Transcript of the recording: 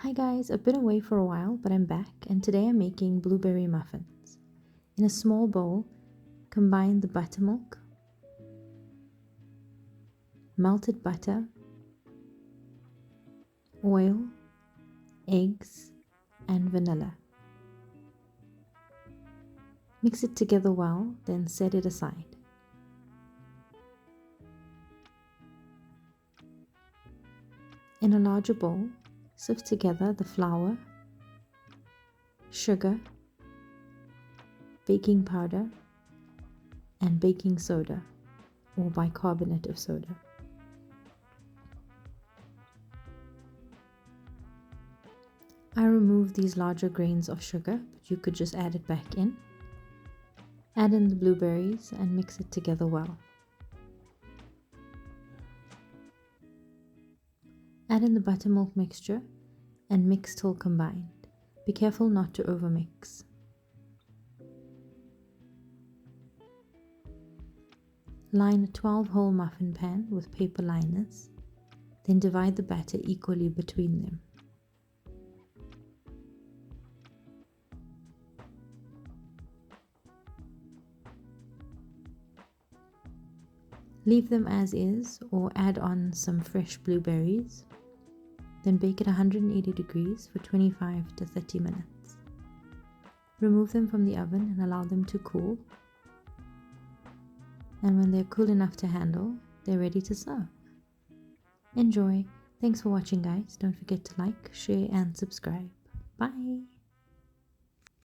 Hi guys, I've been away for a while, but I'm back, and today I'm making blueberry muffins. In a small bowl, combine the buttermilk, melted butter, oil, eggs, and vanilla. Mix it together well, then set it aside. In a larger bowl, sift together the flour, sugar, baking powder, and baking soda or bicarbonate of soda. I removed these larger grains of sugar, but you could just add it back in. Add in the blueberries and mix it together well. Add in the buttermilk mixture and mix till combined. Be careful not to overmix. Line a 12-hole muffin pan with paper liners, then divide the batter equally between them. Leave them as is or add on some fresh blueberries. Then bake at 180 degrees for 25 to 30 minutes. Remove them from the oven and allow them to cool. And when they're cool enough to handle, they're ready to serve. Enjoy! Thanks for watching guys. Don't forget to like, share and subscribe. Bye!